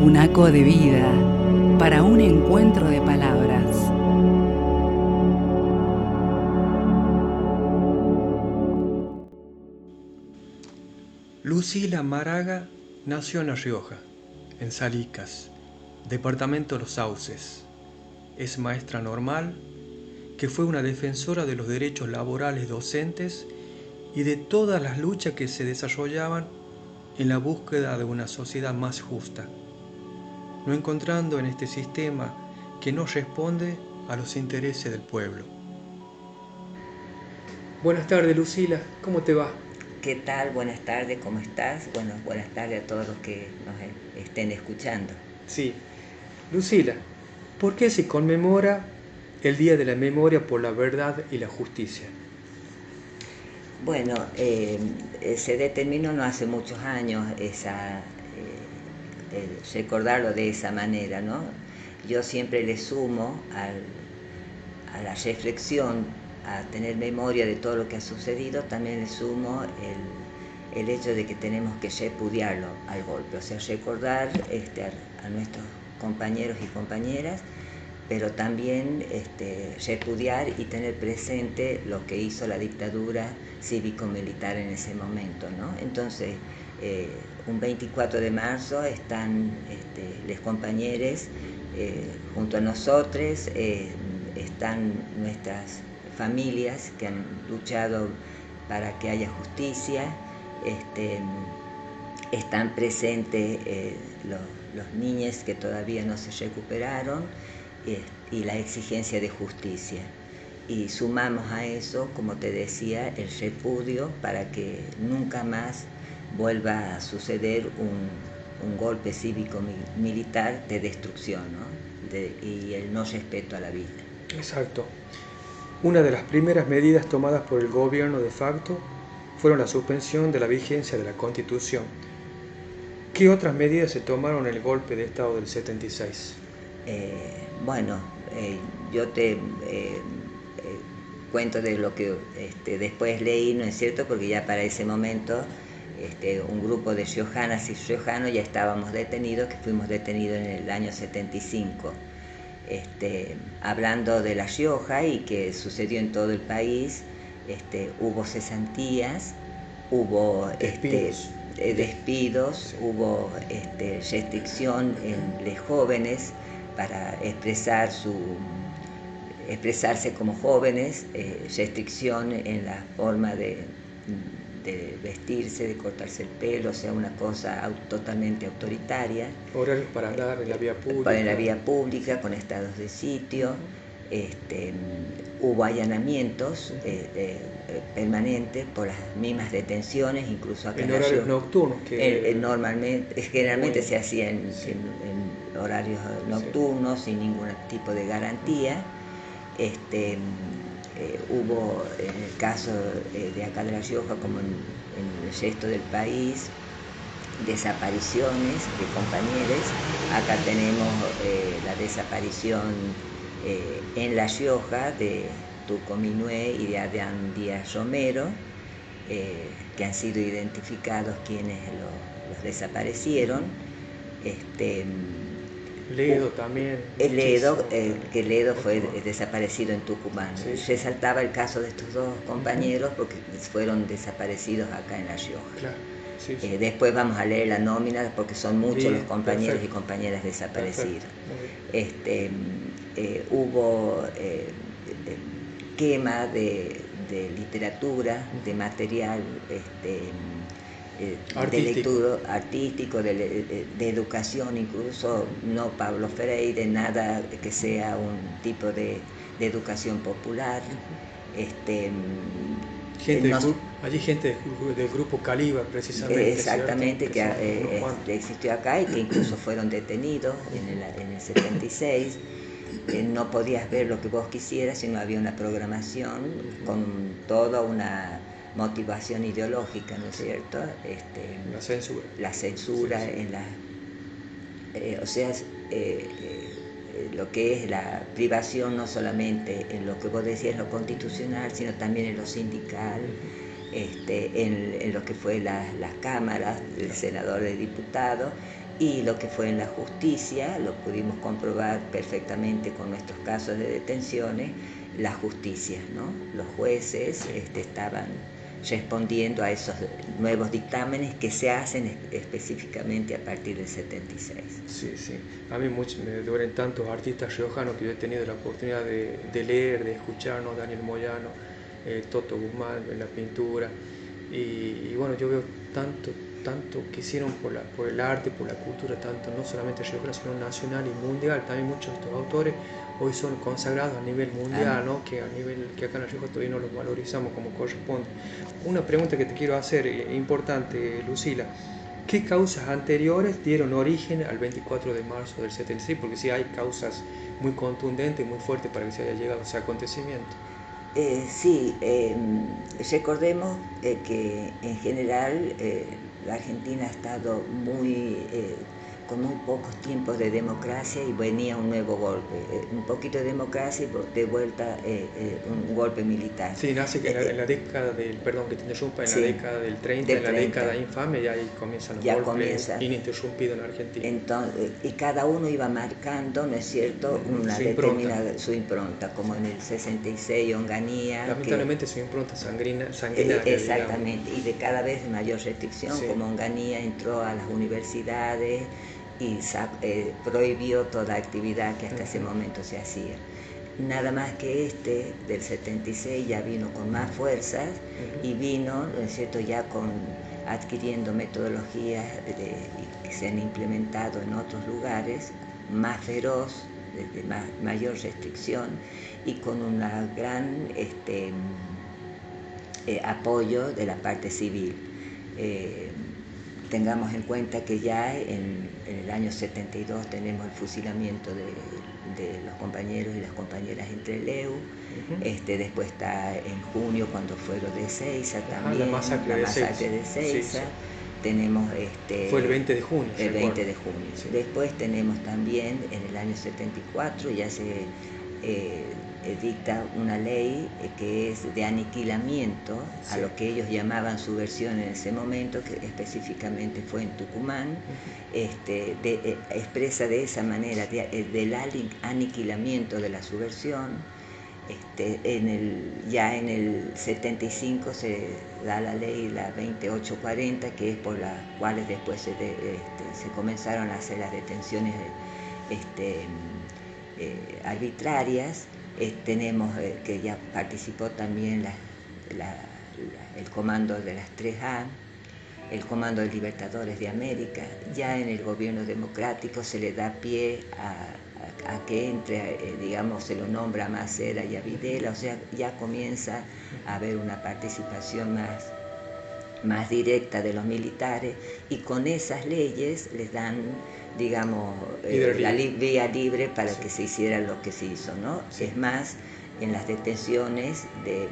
Un aco de vida para un encuentro de palabras. Lucila Maraga nació en La Rioja, en Salicas, departamento Los Sauces. Es maestra normal, que fue una defensora de los derechos laborales docentes y de todas las luchas que se desarrollaban en la búsqueda de una sociedad más justa, no encontrando en este sistema que no responde a los intereses del pueblo. Buenas tardes, Lucila, ¿cómo te va? ¿Qué tal? Buenas tardes, ¿cómo estás? Bueno, buenas tardes a todos los que nos estén escuchando. Sí, Lucila, ¿por qué se conmemora el Día de la Memoria por la Verdad y la Justicia? Bueno, se determinó no hace muchos años recordarlo de esa manera, ¿no? Yo siempre le sumo a la reflexión, a tener memoria de todo lo que ha sucedido, también le sumo el hecho de que tenemos que repudiarlo al golpe, o sea, recordar a nuestros compañeros y compañeras, pero también repudiar y tener presente lo que hizo la dictadura cívico-militar en ese momento, ¿no? Entonces, un 24 de marzo están los compañeros junto a nosotros, están nuestras familias que han luchado para que haya justicia, están presentes los niños que todavía no se recuperaron y la exigencia de justicia. Y sumamos a eso, como te decía, el repudio para que nunca más vuelva a suceder un golpe cívico-militar de destrucción, ¿no? Y el no respeto a la vida. Exacto. Una de las primeras medidas tomadas por el gobierno de facto fueron la suspensión de la vigencia de la Constitución. ¿Qué otras medidas se tomaron en el golpe de Estado del 76? Bueno, yo te cuento de lo que después leí, ¿no es cierto? Porque ya para ese momento un grupo de riojanas y riojanos ya estábamos detenidos, que fuimos detenidos en el año 75. Hablando de La Rioja y que sucedió en todo el país, hubo cesantías, hubo despidos, sí. Hubo restricción en los jóvenes para expresarse como jóvenes, restricción en la forma de vestirse, de cortarse el pelo, o sea, una cosa totalmente autoritaria. Horarios para andar en la vía pública. En la vía pública, con estados de sitio. Hubo allanamientos permanentes por las mismas detenciones, incluso acá en horarios nocturnos. Generalmente se hacía en horarios nocturnos, sí, sin ningún tipo de garantía. Hubo, en el caso de acá de La Rioja, como en el resto del país, desapariciones de compañeros. Acá tenemos la desaparición en La Rioja de Tuco Minué y de Adán Díaz Romero, que han sido identificados quienes los desaparecieron. Ledo también. Ledo fue desaparecido en Tucumán. Sí. Resaltaba el caso de estos dos compañeros porque fueron desaparecidos acá en La Rioja. Claro. Sí, sí. Después vamos a leer la nómina porque son muchos los compañeros y compañeras desaparecidos. Hubo quema de literatura, de material de lectura artístico, de educación, incluso no Pablo Freire, nada que sea un tipo de educación popular. Allí gente del grupo Caliba, precisamente. Exactamente, que existió acá y que incluso fueron detenidos en el 76. No podías ver lo que vos quisieras, sino había una programación con toda una motivación ideológica, ¿no es cierto? La censura. La censura, sí, sí. En la, o sea, lo que es la privación no solamente en lo que vos decías, lo constitucional, sino también en lo sindical, en lo que fue las cámaras del senador, del diputado, y lo que fue en la justicia, lo pudimos comprobar perfectamente con nuestros casos de detenciones, la justicia, ¿no? Los jueces estaban respondiendo a esos nuevos dictámenes que se hacen específicamente a partir del 76. Sí, sí. A mí me duelen tantos artistas riojanos que yo he tenido la oportunidad de leer, de escuchar, ¿no? Daniel Moyano, Toto Guzmán en la pintura. Y bueno, yo veo tanto que hicieron por el arte, por la cultura, tanto no solamente riojana, sino nacional y mundial. También muchos de estos autores hoy son consagrados a nivel mundial, ¿no? Que acá en La Rioja todavía no los valorizamos como corresponde. Una pregunta que te quiero hacer, importante, Lucila. ¿Qué causas anteriores dieron origen al 24 de marzo del 76? Porque sí hay causas muy contundentes, muy fuertes para que se haya llegado a ese acontecimiento. Sí, recordemos que en general la Argentina ha estado con muy pocos tiempos de democracia y venía un nuevo golpe, un poquito de democracia y de vuelta un golpe militar. Sí, nace en la década del, perdón que te interrumpa, en la Sí, década del 30, del en la 30. década infame, y ahí comienzan los Ya golpes comienza. ininterrumpidos en Argentina. Entonces, y cada uno iba marcando, ¿no es cierto?, una determinada su impronta, como en el 66 Onganía. Lamentablemente su impronta sanguinaria. Exactamente, y de cada vez mayor restricción, Sí. como Onganía entró a las universidades y prohibió toda actividad que hasta ese momento se hacía. Nada más que del 76 ya vino con más fuerzas y vino, ¿no es cierto?, ya adquiriendo metodologías que se han implementado en otros lugares, más feroz, de mayor restricción y con una gran apoyo de la parte civil. Tengamos en cuenta que ya en el año 72 tenemos el fusilamiento de los compañeros y las compañeras en Trelew. Después está en junio cuando fue lo de Ezeiza también, la masacre de Ezeiza. Sí. Tenemos fue el 20 de junio. El 20 de junio. Sí. Después tenemos también en el año 74 ya se dicta una ley que es de aniquilamiento a lo que ellos llamaban subversión en ese momento, que específicamente fue en Tucumán. Expresa de esa manera del aniquilamiento de la subversión. Ya en el 75 se da la ley, la 2840, que es por las cuales después se comenzaron a hacer las detenciones arbitrarias. Tenemos que ya participó también el comando de las 3A, el Comando de Libertadores de América. Ya en el gobierno democrático se le da pie a que entre, digamos, se lo nombra a Macera y a Videla, o sea, ya comienza a haber una participación más directa de los militares, y con esas leyes les dan, digamos, la vía libre para que se hiciera lo que se hizo, ¿no? Sí. Es más, en las detenciones de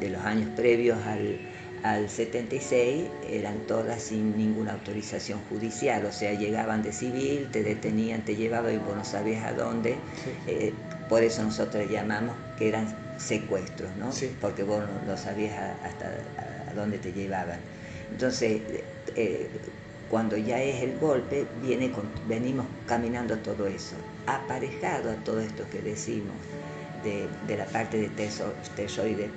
los años previos al 76 eran todas sin ninguna autorización judicial, o sea, llegaban de civil, te detenían, te llevaban y vos no sabías a dónde. Sí. Por eso nosotros llamamos que eran secuestros, ¿no? Sí. Porque vos no sabías hasta a dónde te llevaban. Entonces, cuando ya es el golpe, venimos caminando todo eso, aparejado a todo esto que decimos de la parte de terror y de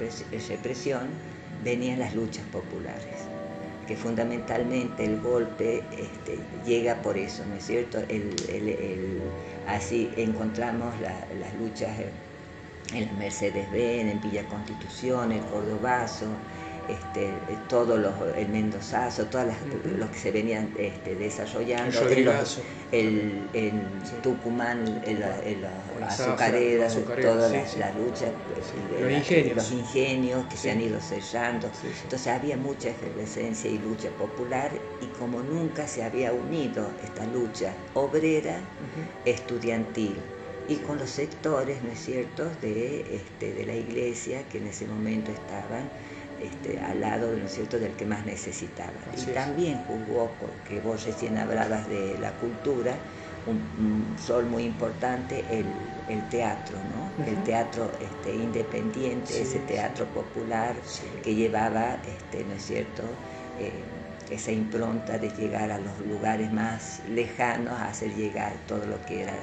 represión, venían las luchas populares, que fundamentalmente el golpe llega por eso, ¿no es cierto? Así encontramos las luchas en la Mercedes-Benz, en Villa Constitución, el Cordobazo, el Mendozazo, todas los que se venían desarrollando, en Tucumán, las azucareras, todas las luchas, los ingenios que se han ido cerrando. Entonces había mucha efervescencia y lucha popular, y como nunca se había unido esta lucha obrera, estudiantil, y con los sectores, ¿no es cierto?, de la iglesia, que en ese momento estaban al lado, ¿no es cierto?, del que más necesitaba. Y también jugó, porque vos recién hablabas de la cultura, un rol muy importante el teatro, ¿no? El teatro independiente, ese teatro popular que llevaba, ¿no es cierto?, esa impronta de llegar a los lugares más lejanos, a hacer llegar todo lo que era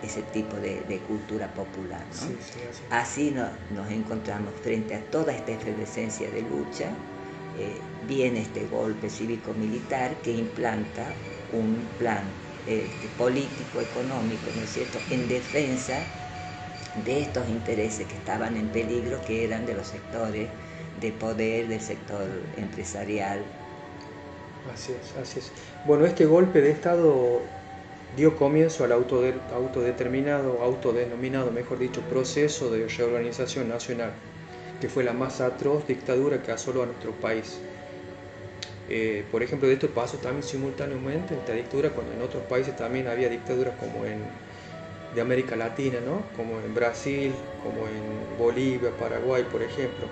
ese tipo de cultura popular, ¿no? Sí, sí, así nos encontramos frente a toda esta efervescencia de lucha. Viene este golpe cívico-militar que implanta un plan político, económico, ¿no es cierto?, en defensa de estos intereses que estaban en peligro, que eran de los sectores de poder, del sector empresarial. Así es, así es. Bueno, este golpe de Estado dio comienzo al autodenominado, mejor dicho, proceso de reorganización nacional, que fue la más atroz dictadura que asoló a nuestro país. Por ejemplo, de esto pasó también simultáneamente esta dictadura cuando en otros países también había dictaduras como de América Latina, ¿no? Como en Brasil, como en Bolivia, Paraguay, por ejemplo.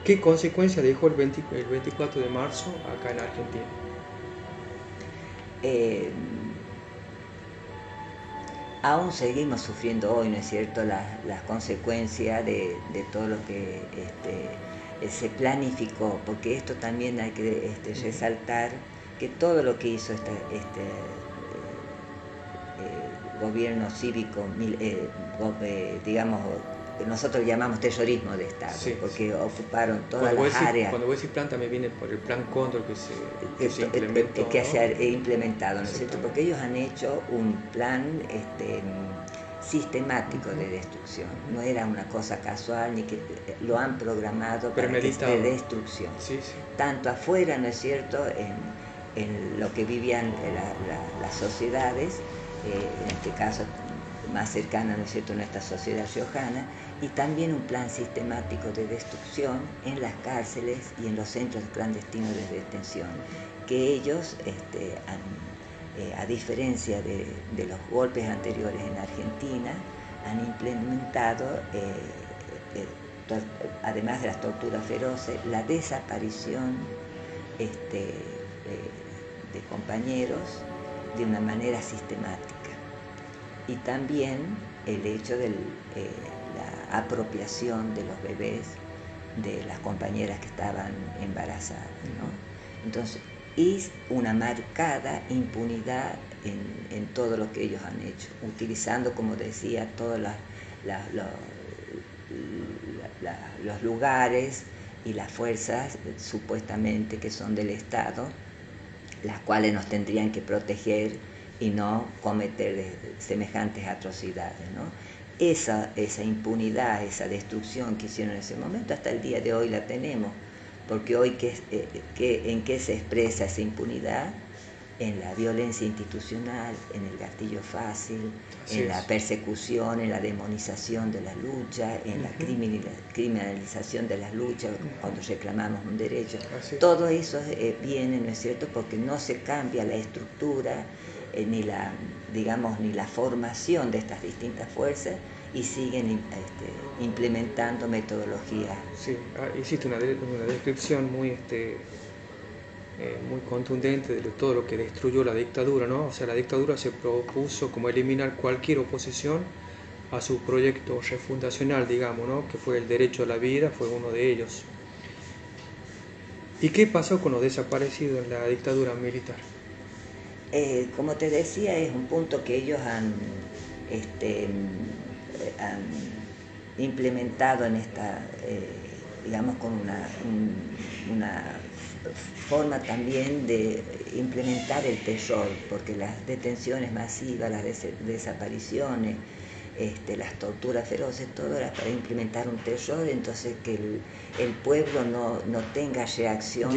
¿Qué consecuencias dejó el 24 de marzo acá en Argentina? Eh, Aún seguimos sufriendo hoy, ¿no es cierto?, las consecuencias de todo lo que se planificó, porque esto también hay que resaltar que todo lo que hizo este gobierno cívico, digamos, nosotros llamamos terrorismo de Estado, Sí, porque sí. ocuparon todas las áreas. Cuando vos decís plan, también viene por el plan Cóndor que se implementó, que ¿no? se ha implementado, ¿no es cierto? Exactamente. Porque ellos han hecho un plan sistemático de destrucción. No era una cosa casual, ni que lo han programado para que esté Premeditado. destrucción. Sí, sí. Tanto afuera, ¿no es cierto?, en lo que vivían las sociedades, en este caso más cercana, ¿no es cierto?, a nuestra sociedad riojana, y también un plan sistemático de destrucción en las cárceles y en los centros clandestinos de detención, que ellos a diferencia de los golpes anteriores en Argentina, han implementado, además de las torturas feroces, la desaparición de compañeros de una manera sistemática. Y también el hecho de la apropiación de los bebés de las compañeras que estaban embarazadas, ¿no? Entonces, y una marcada impunidad en todo lo que ellos han hecho, utilizando, como decía, todos los lugares y las fuerzas supuestamente que son del Estado, las cuales nos tendrían que proteger y no cometer semejantes atrocidades, ¿no? Esa impunidad, esa destrucción que hicieron en ese momento, hasta el día de hoy la tenemos, porque hoy ¿en qué se expresa esa impunidad? En la violencia institucional, en el gatillo fácil, en la persecución, en la demonización de la lucha, en la criminalización de las luchas cuando reclamamos un derecho. Todo eso viene, ¿no es cierto?, porque no se cambia la estructura ni la formación de estas distintas fuerzas y siguen implementando metodologías. Sí, hiciste una descripción muy contundente de todo lo que destruyó la dictadura, ¿no? O sea, la dictadura se propuso como eliminar cualquier oposición a su proyecto refundacional, digamos, ¿no? Que fue el derecho a la vida, fue uno de ellos. ¿Y qué pasó con los desaparecidos en la dictadura militar? Como te decía, es un punto que ellos han implementado en esta, digamos, con una forma también de implementar el terror, porque las detenciones masivas, las desapariciones, las torturas feroces, todo era para implementar un terror, entonces que el pueblo no tenga reacción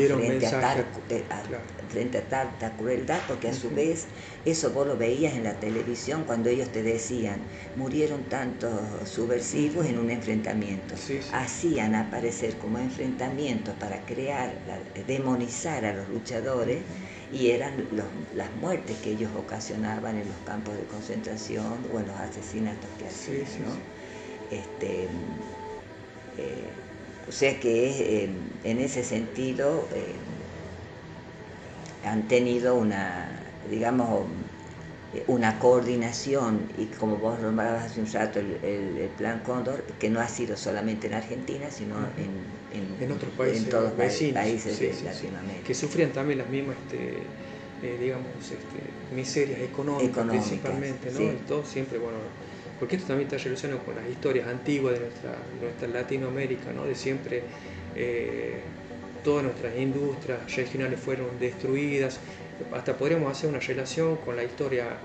frente a tanta crueldad, porque a su vez eso vos lo veías en la televisión cuando ellos te decían, murieron tantos subversivos en un enfrentamiento. Hacían aparecer como enfrentamientos para demonizar a los luchadores, y eran las muertes que ellos ocasionaban en los campos de concentración o en los asesinatos que hacían, ¿no? O sea que en ese sentido han tenido una, digamos, una coordinación, y como vos nombrabas hace un rato el Plan Cóndor, que no ha sido solamente en Argentina, sino En otros en países todos vecinos, países sí, de sí, sí, Latinoamérica. que sufrían también las mismas, digamos, miserias económicas Económicas, principalmente, ¿no? sí. Y todo siempre, bueno, porque esto también está relacionado con las historias antiguas de nuestra Latinoamérica, ¿no? De siempre todas nuestras industrias regionales fueron destruidas. Hasta podríamos hacer una relación con la historia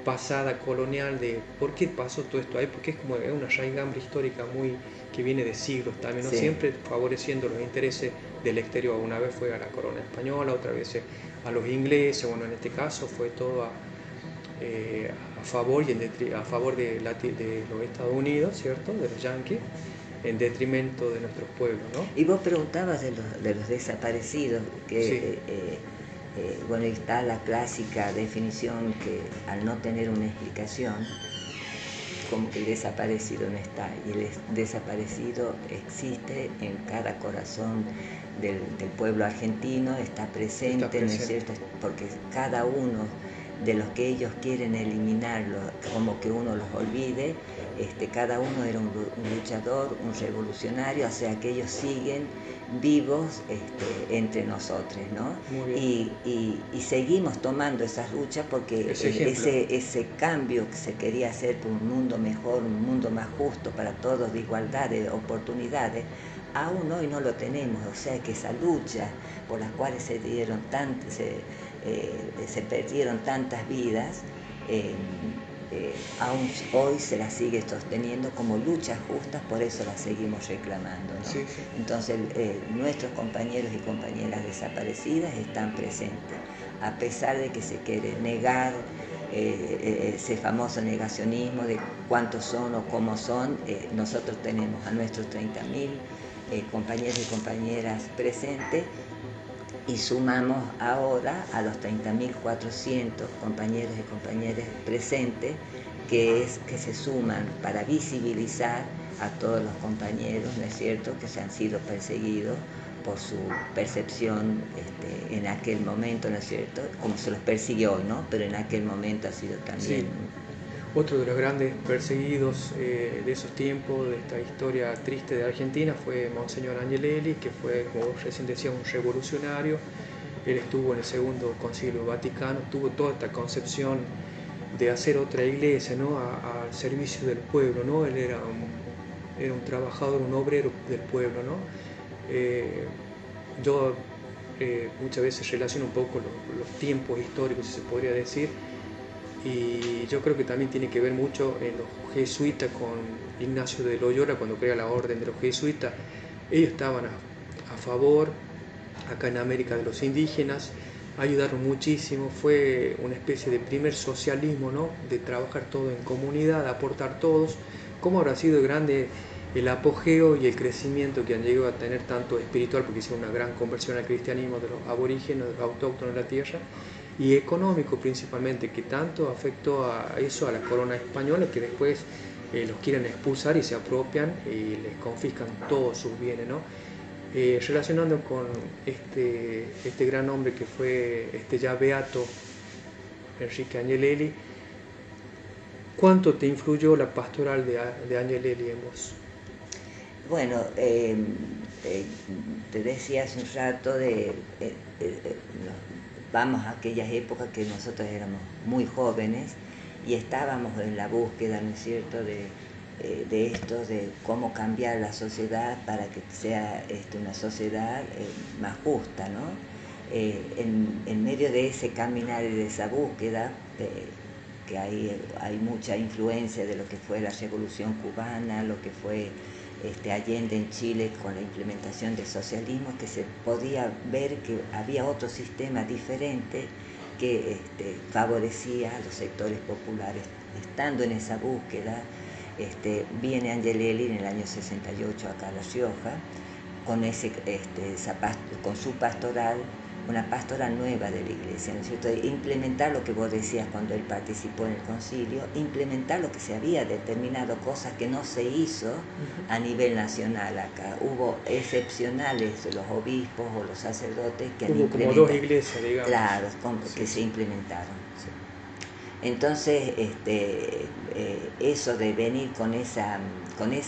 pasada colonial de por qué pasó todo esto ahí, porque es como una raigambre histórica muy que viene de siglos también, ¿no? Sí. Siempre favoreciendo los intereses del exterior. Una vez fue a la corona española, otra vez a los ingleses, bueno, en este caso fue todo a favor a favor de los Estados Unidos, ¿cierto? De los yanquis, en detrimento de nuestros pueblos, ¿no? Y vos preguntabas de los desaparecidos, Sí, que bueno, está la clásica definición que al no tener una explicación, como que el desaparecido no está, y el desaparecido existe en cada corazón del pueblo argentino, está presente, ¿no es cierto? Porque cada uno de los que ellos quieren eliminarlo, como que uno los olvide, cada uno era un luchador, un revolucionario, o sea que ellos siguen vivos entre nosotros, ¿no? muy bien. Y seguimos tomando esas luchas porque ese cambio que se quería hacer por un mundo mejor, un mundo más justo para todos, de igualdad de oportunidades, aún hoy no lo tenemos, o sea que esa lucha por las cuales se perdieron tantas vidas, aún hoy se las sigue sosteniendo como luchas justas, por eso las seguimos reclamando, ¿no? Sí, sí. Entonces nuestros compañeros y compañeras desaparecidas están presentes, a pesar de que se quiere negar ese famoso negacionismo de cuántos son o cómo son. Nosotros tenemos a nuestros 30.000 compañeros y compañeras presentes, y sumamos ahora a los 30.400 compañeros y compañeras presentes, que se suman para visibilizar a todos los compañeros, ¿no es cierto?, que se han sido perseguidos por su percepción en aquel momento, ¿no es cierto?, como se los persigue hoy, ¿no?, pero en aquel momento ha sido también... Sí. Otro de los grandes perseguidos de esos tiempos, de esta historia triste de Argentina, fue Monseñor Angelelli, que fue, como recién decía, un revolucionario. Él estuvo en el Segundo Concilio Vaticano, tuvo toda esta concepción de hacer otra iglesia, ¿no?, al servicio del pueblo, ¿no? Él era un trabajador, un obrero del pueblo, ¿no? Yo muchas veces relaciono un poco los tiempos históricos, si se podría decir, y yo creo que también tiene que ver mucho en los jesuitas con Ignacio de Loyola cuando crea la orden de los jesuitas. Ellos estaban a favor acá en América de los indígenas, ayudaron muchísimo, fue una especie de primer socialismo, ¿no?, de trabajar todo en comunidad, aportar todos. ¿Cómo habrá sido grande el apogeo y el crecimiento que han llegado a tener tanto espiritual, porque hicieron una gran conversión al cristianismo de los aborígenes, de los autóctonos de la tierra, y económico principalmente, que tanto afectó a eso, a la corona española, que después los quieren expulsar y se apropian y les confiscan todos sus bienes, ¿no? Relacionando con este gran hombre que fue ya beato, Enrique Angelelli, ¿cuánto te influyó la pastoral de Angelelli en vos? Bueno, te decía hace un rato vamos a aquellas épocas que nosotros éramos muy jóvenes y estábamos en la búsqueda, ¿no es cierto?, de esto, de cómo cambiar la sociedad para que sea una sociedad más justa, ¿no? En medio de ese caminar y de esa búsqueda, que hay mucha influencia de lo que fue la Revolución Cubana, lo que fue Allende en Chile con la implementación del socialismo, que se podía ver que había otro sistema diferente que favorecía a los sectores populares. Estando en esa búsqueda, viene Angelelli en el año 68 acá a La Rioja, con su pastoral, una pastoral nueva de la iglesia, ¿no es cierto?, de implementar lo que vos decías cuando él participó en el concilio, implementar lo que se había determinado, cosas que no se hizo a nivel nacional acá. Hubo excepcionales los obispos o los sacerdotes que han Hubo como implementado. dos iglesias, digamos. Claro, Sí, que sí. se implementaron. Sí. Entonces, eso de venir con esa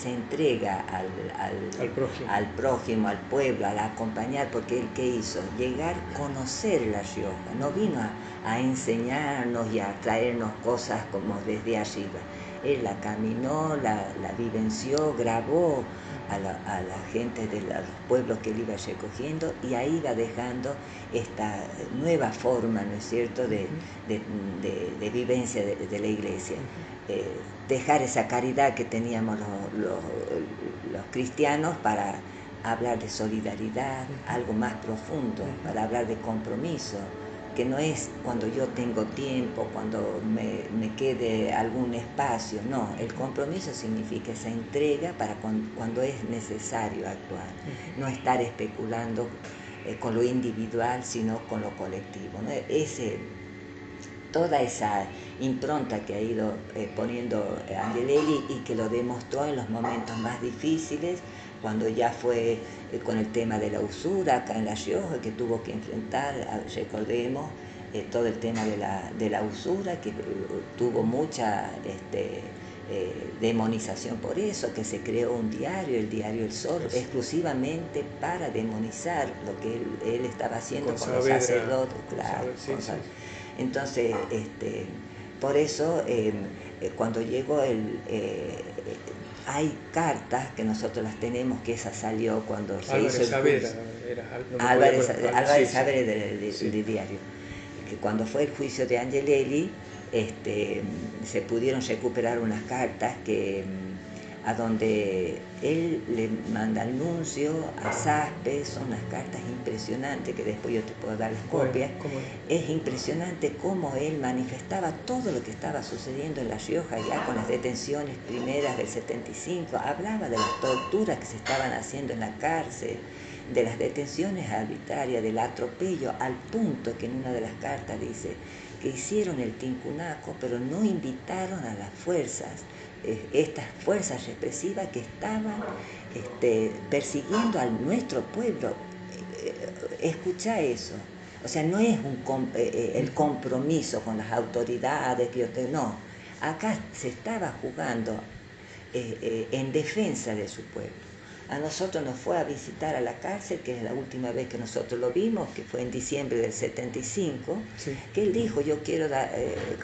entrega al prójimo, al pueblo, al acompañar, porque él ¿qué hizo? Llegar a conocer La Rioja, no vino a enseñarnos y a traernos cosas como desde arriba. Él la caminó, la vivenció, grabó a la gente de los pueblos que él iba recogiendo, y ahí iba dejando esta nueva forma, ¿no es cierto?, de vivencia de la iglesia. Dejar esa caridad que teníamos los cristianos para hablar de solidaridad, algo más profundo, para hablar de compromiso, que no es cuando yo tengo tiempo, cuando me quede algún espacio, no, el compromiso significa esa entrega para cuando es necesario actuar, no estar especulando con lo individual, sino con lo colectivo, ¿no? Toda esa impronta que ha ido poniendo Angelelli, y que lo demostró en los momentos más difíciles, cuando ya fue con el tema de la usura acá en La Rioja, que tuvo que enfrentar, recordemos, todo el tema de la usura, que tuvo mucha demonización por eso, que se creó un diario, el diario El Sol, exclusivamente para demonizar lo que él estaba haciendo con los sacerdotes, claro, Entonces, por eso, cuando llegó hay cartas que nosotros las tenemos, que esa salió cuando se hizo el juicio. Álvarez Saavedra del diario, que cuando fue el juicio de Angelelli, se pudieron recuperar unas cartas a donde él le manda al nuncio, a Saspe, son unas cartas impresionantes, que después yo te puedo dar las copias. Es impresionante cómo él manifestaba todo lo que estaba sucediendo en La Rioja, ya con las detenciones primeras del 75, hablaba de las torturas que se estaban haciendo en la cárcel, de las detenciones arbitrarias, del atropello, al punto que en una de las cartas dice que hicieron el tincunaco, pero no invitaron a las fuerzas, estas fuerzas represivas que estaban persiguiendo a nuestro pueblo. Escucha eso. O sea, no es el compromiso con las autoridades, no. Acá se estaba jugando en defensa de su pueblo. A nosotros nos fue a visitar a la cárcel, que es la última vez que nosotros lo vimos, que fue en diciembre del 75, que él dijo, yo quiero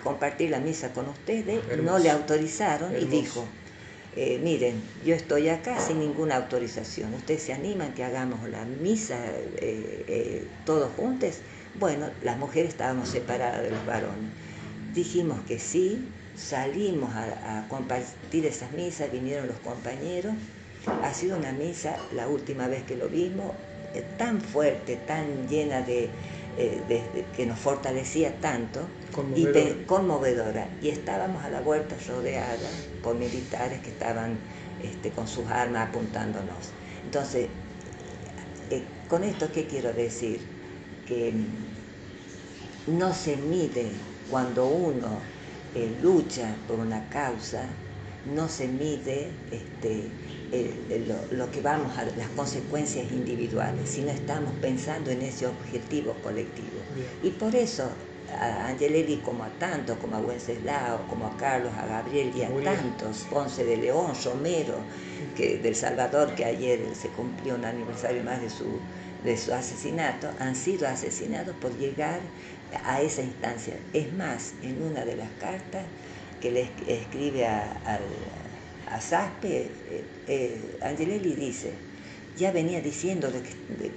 compartir la misa con ustedes. Hermoso. No le autorizaron. Hermoso. Y dijo, miren, yo estoy acá sin ninguna autorización, ustedes se animan que hagamos la misa todos juntos. Bueno, las mujeres estábamos separadas de los varones, dijimos que sí, salimos a compartir esas misas, vinieron los compañeros. Ha sido una misa, la última vez que lo vimos, tan fuerte, tan llena de que nos fortalecía tanto, conmovedora. Y estábamos a la vuelta rodeada por militares que estaban con sus armas apuntándonos. Entonces, con esto, ¿qué quiero decir? Que no se mide cuando uno lucha por una causa, no se mide lo que vamos a las consecuencias individuales, sino estamos pensando en ese objetivo colectivo. Bien. Y por eso a Angelelli, como a tantos, como a Wenceslao, como a Carlos, a Gabriel y a tantos, Ponce de León, Romero, del Salvador, que ayer se cumplió un aniversario más de su asesinato, han sido asesinados por llegar a esa instancia. Es más, en una de las cartas que le escribe a Saspe, Angelelli dice, ya venía diciendo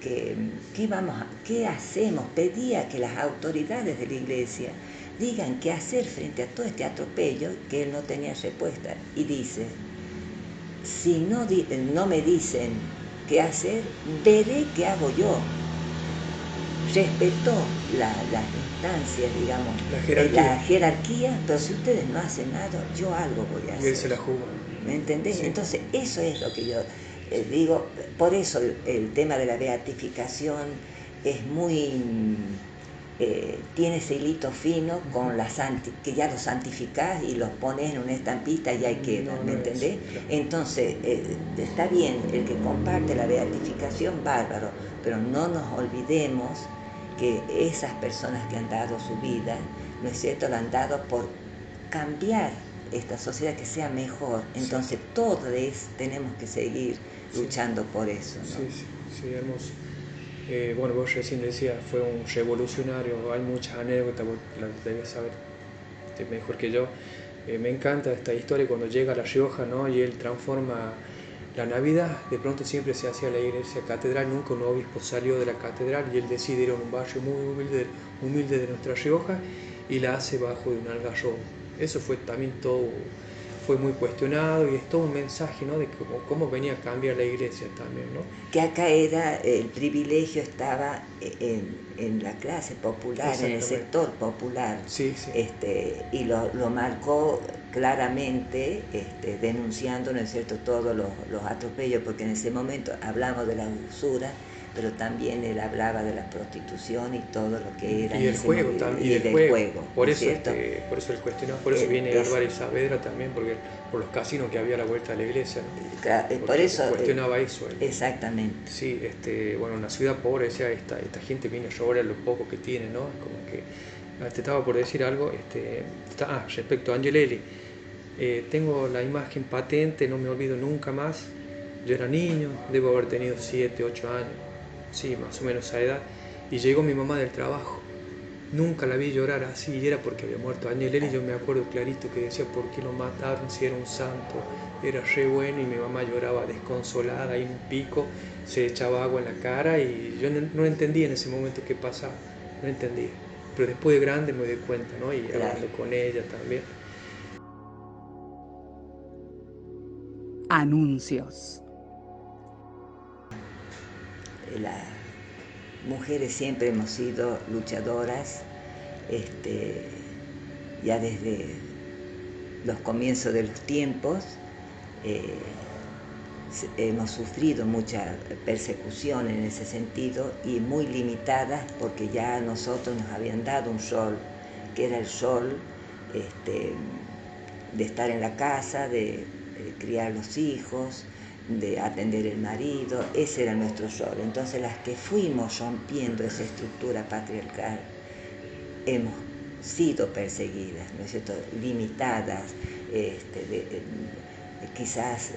qué hacemos, pedía que las autoridades de la iglesia digan qué hacer frente a todo este atropello, que él no tenía respuesta. Y dice, si no me dicen qué hacer, veré qué hago yo. Respetó las instancias, digamos, la jerarquía, pero si ustedes no hacen nada, yo algo voy a hacer. Y él se la jugó. ¿Me entendés? Sí. Entonces, eso es lo que yo digo. Por eso el tema de la beatificación es muy... tiene ese hilito fino con que ya lo santificás y los pones en una estampita y ahí queda, ¿me entendés? Claro. Entonces, está bien, el que comparte la beatificación, bárbaro, pero no nos olvidemos que esas personas que han dado su vida, ¿no es cierto?, la han dado por cambiar esta sociedad, que sea mejor. Entonces todos tenemos que seguir luchando por eso, ¿no? Sí, hermoso. Bueno, vos recién decías, fue un revolucionario, hay muchas anécdotas, vos las debes saber mejor que yo. Me encanta esta historia cuando llega a La Rioja, ¿no? Y él transforma la Navidad, de pronto siempre se hacía la iglesia catedral, nunca un obispo salió de la catedral y él decide ir a un barrio muy humilde de Nuestra Rioja y la hace bajo de un algarrobo. Eso fue también todo, fue muy cuestionado y es todo un mensaje, ¿no? De cómo venía a cambiar la iglesia también, ¿no? Que acá era, el privilegio estaba en la clase popular, en el sector popular. Sí. Y lo marcó claramente, denunciando, ¿no es cierto?, todos los atropellos, porque en ese momento hablamos de la usura, pero también él hablaba de la prostitución y todo lo que era y el juego también, y del juego. Por eso él cuestionó, por eso viene Álvarez Saavedra también, porque por los casinos que había a la vuelta de la iglesia, ¿no? Por eso cuestionaba eso. Exactamente. Sí, bueno, una ciudad pobre, decía, esta gente viene a robar lo poco que tiene, ¿no? Como que te estaba por decir algo, respecto a Angelelli, tengo la imagen patente, no me olvido nunca más. Yo era niño, debo haber tenido 7, 8 años, sí, más o menos esa edad, y llegó mi mamá del trabajo. Nunca la vi llorar así, y era porque había muerto Angelelli. Yo me acuerdo clarito que decía, ¿por qué lo mataron si era un santo? Era re bueno, y mi mamá lloraba desconsolada, y un pico, se echaba agua en la cara, y yo no entendía en ese momento qué pasaba, no entendía. Pero después de grande me di cuenta, ¿no? Y hablando con ella también. Anuncios. Las mujeres siempre hemos sido luchadoras, ya desde los comienzos de los tiempos. Hemos sufrido mucha persecución en ese sentido, y muy limitadas, porque ya a nosotros nos habían dado un rol, que era el rol de estar en la casa, de criar los hijos, de atender el marido. Ese era nuestro rol. Entonces, las que fuimos rompiendo esa estructura patriarcal hemos sido perseguidas, ¿no es cierto?, limitadas, quizás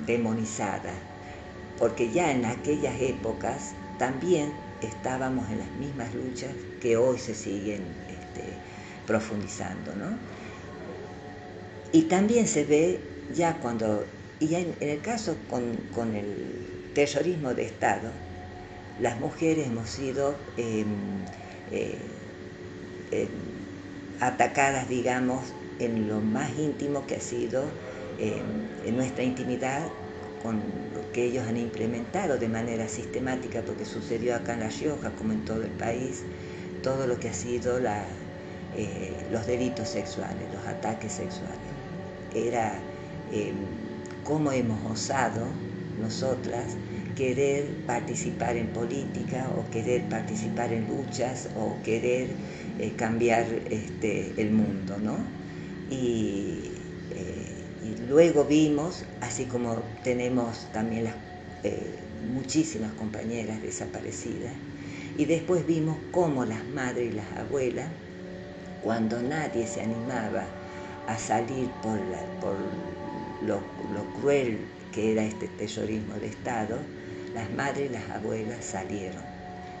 demonizadas, porque ya en aquellas épocas también estábamos en las mismas luchas que hoy se siguen profundizando, ¿no? Y también se ve ya en el caso con el terrorismo de Estado, las mujeres hemos sido atacadas, digamos, en lo más íntimo, que ha sido en nuestra intimidad, con lo que ellos han implementado de manera sistemática, porque sucedió acá en La Rioja, como en todo el país, todo lo que ha sido los delitos sexuales, los ataques sexuales. Era cómo hemos osado nosotras querer participar en política, o querer participar en luchas, o querer cambiar el mundo, ¿no? Y luego vimos, así como tenemos también muchísimas compañeras desaparecidas, y después vimos cómo las madres y las abuelas, cuando nadie se animaba a salir por lo cruel que era este terrorismo de Estado, las madres y las abuelas salieron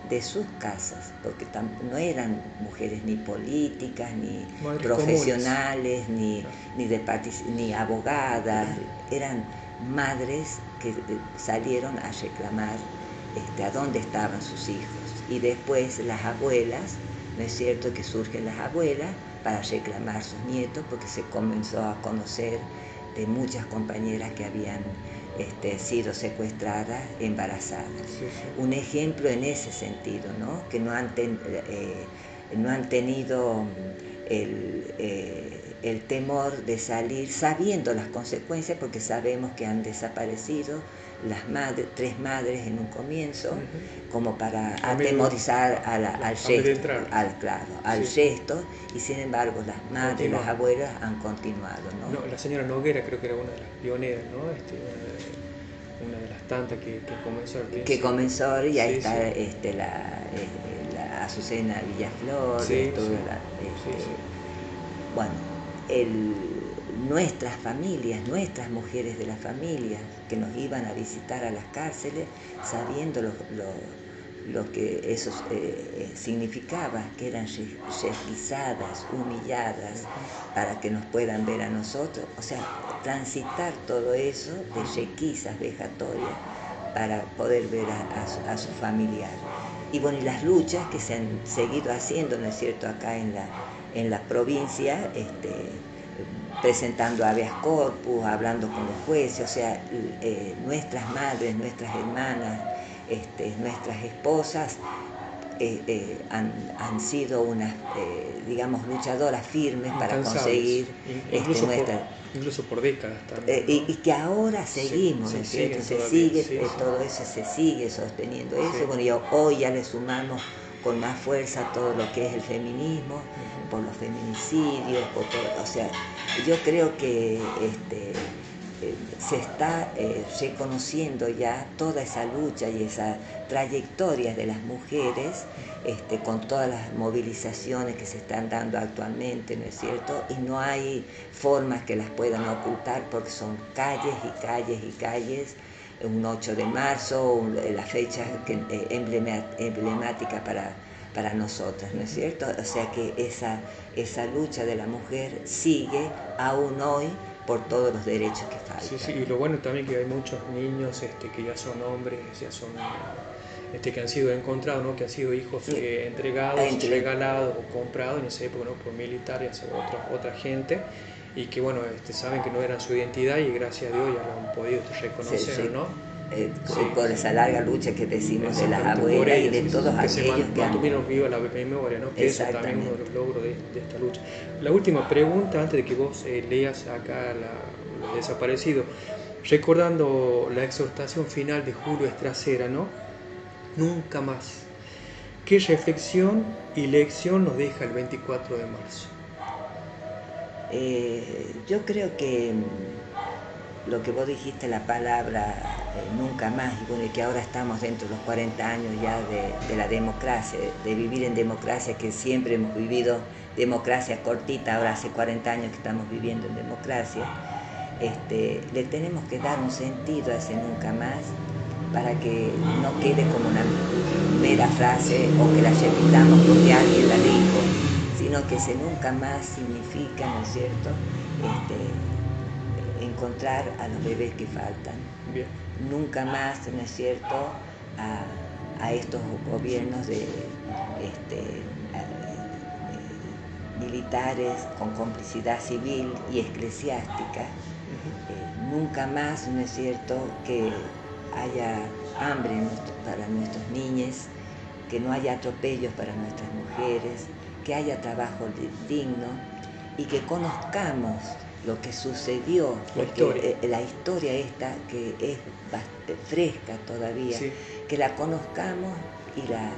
de sus casas, porque no eran mujeres ni políticas, ni Madres profesionales, ni abogadas, eran madres que salieron a reclamar a dónde estaban sus hijos. Y después las abuelas, ¿no es cierto?, que surgen las abuelas para reclamar sus nietos, porque se comenzó a conocer de muchas compañeras que habían sido secuestradas, embarazadas. Sí. Un ejemplo en ese sentido, ¿no?, que no han tenido el temor de salir, sabiendo las consecuencias, porque sabemos que han desaparecido tres madres en un comienzo, como para atemorizar al resto, y sin embargo las madres, las abuelas han continuado, ¿no? La señora Noguera creo que era una de las pioneras, ¿no? Una de las tantas que comenzó al principio. Que comenzó, y ahí está la Azucena Villaflor, bueno, nuestras familias, nuestras mujeres de la familia que nos iban a visitar a las cárceles, sabiendo lo que eso significaba, que eran requisadas, humilladas, para que nos puedan ver a nosotros. O sea, transitar todo eso de requisas vejatorias para poder ver a su familiar. Y bueno, y las luchas que se han seguido haciendo, ¿no es cierto?, acá en la provincia, presentando habeas corpus, hablando con los jueces, o sea, nuestras madres, nuestras hermanas, nuestras esposas han sido unas, digamos, luchadoras firmes para conseguir incluso por décadas también, ¿no? y que ahora seguimos, ¿no es cierto? Todo eso se sigue sosteniendo eso. Sí. Bueno, y hoy ya le sumamos con más fuerza todo lo que es el feminismo, por los feminicidios, por todo. O sea, yo creo que se está reconociendo ya toda esa lucha y esa trayectoria de las mujeres, con todas las movilizaciones que se están dando actualmente, ¿no es cierto? Y no hay formas que las puedan ocultar porque son calles y calles y calles. Un 8 de marzo, la fecha emblemática para nosotras, ¿no es cierto? O sea que esa lucha de la mujer sigue aún hoy por todos los derechos que faltan. Sí, y lo bueno también que hay muchos niños que ya son hombres, ya son que han sido encontrados, ¿no? Que han sido hijos entregados, regalados o comprados en esa época, ¿no? Por militares o otra gente, y que bueno, saben que no eran su identidad y gracias a Dios ya lo han podido reconocer, ¿no? Por esa larga lucha que decimos de las abuelas y de todos aquellos que mantuvieron viva la memoria, ¿no? Que eso también es uno de los logros de esta lucha. La última pregunta, antes de que vos leas acá los desaparecidos, recordando la exhortación final de Julio Estracera, ¿no? Nunca más. ¿Qué reflexión y lección nos deja el 24 de marzo? Yo creo que lo que vos dijiste, la palabra nunca más, y bueno, y que ahora estamos dentro de los 40 años ya de la democracia, de vivir en democracia, que siempre hemos vivido democracia cortita, ahora hace 40 años que estamos viviendo en democracia, le tenemos que dar un sentido a ese nunca más para que no quede como una mera frase o que la repitamos porque alguien la dijo, sino que ese nunca más significa, ¿no es cierto?, encontrar a los bebés que faltan. Bien. Nunca más, ¿no es cierto?, a estos gobiernos de militares con complicidad civil y eclesiástica. Nunca más, ¿no es cierto?, que haya hambre para nuestros niños, que no haya atropellos para nuestras mujeres, que haya trabajo digno y que conozcamos lo que sucedió, porque la historia esta que es fresca todavía, sí, que la conozcamos y la...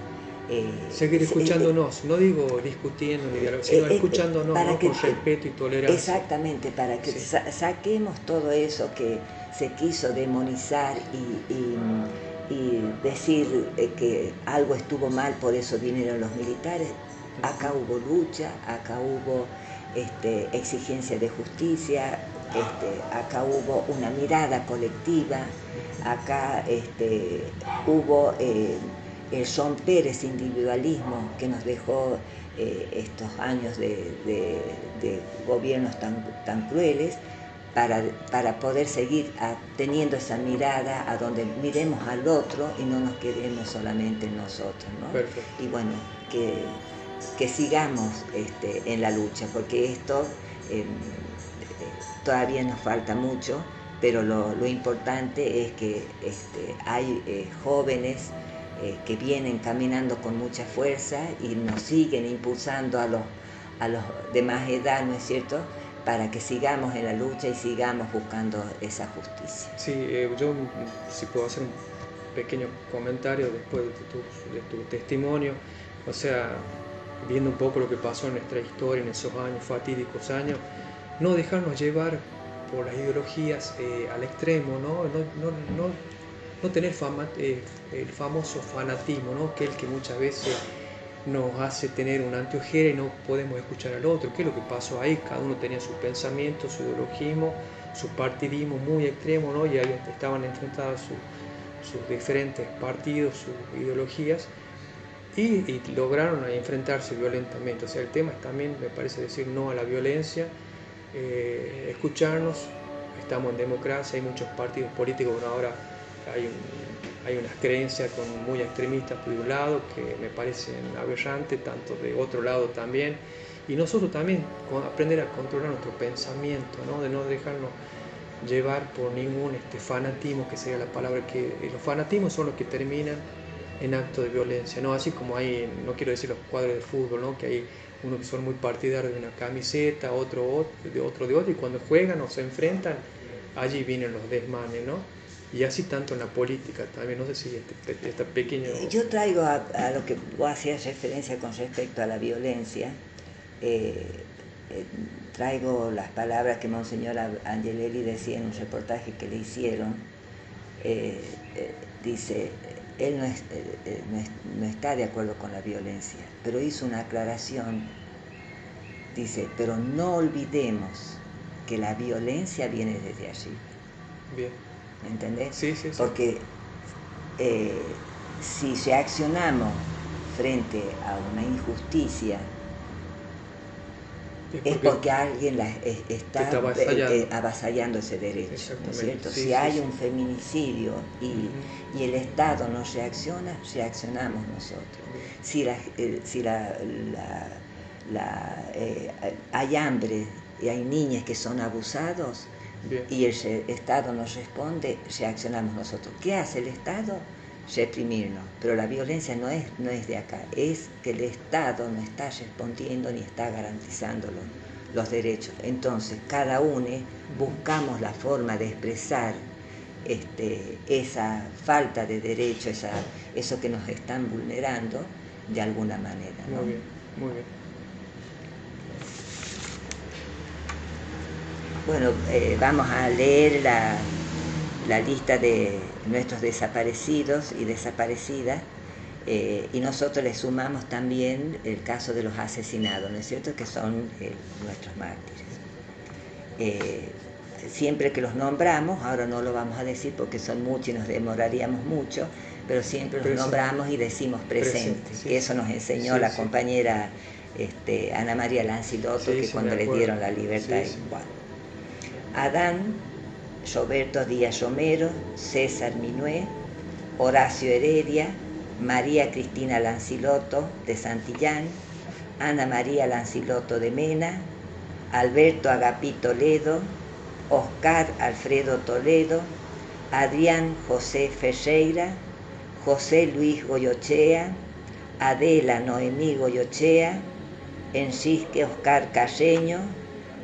seguir escuchándonos, no digo discutiendo ni dialogando, sino escuchándonos, ¿no? Con respeto y tolerancia. Exactamente, para que saquemos todo eso que se quiso demonizar y decir que algo estuvo mal, por eso vinieron los militares. Acá hubo lucha, acá hubo exigencia de justicia, acá hubo una mirada colectiva, acá hubo el romper ese individualismo que nos dejó estos años de gobiernos tan crueles, para poder seguir teniendo esa mirada a donde miremos al otro y no nos quedemos solamente en nosotros, ¿no? Perfecto. Y bueno, que sigamos en la lucha, porque esto todavía nos falta mucho, pero lo importante es que hay jóvenes que vienen caminando con mucha fuerza y nos siguen impulsando a los de más edad, ¿no es cierto?, para que sigamos en la lucha y sigamos buscando esa justicia. Sí, yo si puedo hacer un pequeño comentario después de tu testimonio, o sea, viendo un poco lo que pasó en nuestra historia en esos años, fatídicos años, no dejarnos llevar por las ideologías al extremo, no tener el famoso fanatismo, ¿no? Que muchas veces nos hace tener una anteojera y no podemos escuchar al otro. ¿Qué es lo que pasó ahí? Cada uno tenía su pensamiento, su ideologismo, su partidismo muy extremo, ¿no? Y ahí estaban enfrentados sus diferentes partidos, sus ideologías, y lograron enfrentarse violentamente. O sea, el tema es también, me parece, decir no a la violencia, escucharnos. Estamos en democracia, hay muchos partidos políticos, bueno, ahora hay unas creencias muy extremistas por un lado que me parecen aberrantes, tanto de otro lado también, y nosotros también aprender a controlar nuestro pensamiento, ¿no? De no dejarnos llevar por ningún fanatismo, que sería la palabra, que los fanatismos son los que terminan en actos de violencia, ¿no? Así como hay, no quiero decir los cuadros de fútbol, ¿no? Que hay unos que son muy partidarios de una camiseta, otro de otro, y cuando juegan o se enfrentan, allí vienen los desmanes, ¿no? Y así tanto en la política también, no sé si este pequeño... Yo traigo a lo que vos hacías referencia con respecto a la violencia, traigo las palabras que Monseñor Angelelli decía en un reportaje que le hicieron. Dice, él no está de acuerdo con la violencia, pero hizo una aclaración. Dice, pero no olvidemos que la violencia viene desde allí. Bien. ¿Me entendés? Sí, sí, sí. Porque si reaccionamos frente a una injusticia, es porque alguien está avasallando ese derecho, ¿no es cierto? Sí, si hay un feminicidio y el Estado no reacciona, reaccionamos nosotros. Si hay hambre y hay niños que son abusados, bien, y el Estado no responde, reaccionamos nosotros. ¿Qué hace el Estado? Reprimirnos. Pero la violencia no es de acá, es que el Estado no está respondiendo ni está garantizando los derechos. Entonces, cada uno buscamos la forma de expresar esa falta de derecho, eso que nos están vulnerando de alguna manera, ¿no? Muy bien, muy bien. Bueno, vamos a leer la lista de nuestros desaparecidos y desaparecidas, y nosotros le sumamos también el caso de los asesinados, ¿no es cierto?, que son nuestros mártires. Siempre que los nombramos, ahora no lo vamos a decir porque son muchos y nos demoraríamos mucho, pero siempre los nombramos y decimos presente, sí, que eso nos enseñó la compañera Ana María Lancilotto, que cuando le dieron la libertad. Bueno. Adán, Roberto Díaz Romero, César Minué, Horacio Heredia, María Cristina Lancilotto de Santillán, Ana María Lancilotto de Mena, Alberto Agapito Toledo, Oscar Alfredo Toledo, Adrián José Ferreira, José Luis Goyochea, Adela Noemí Goyochea, Enrique Oscar Carreño,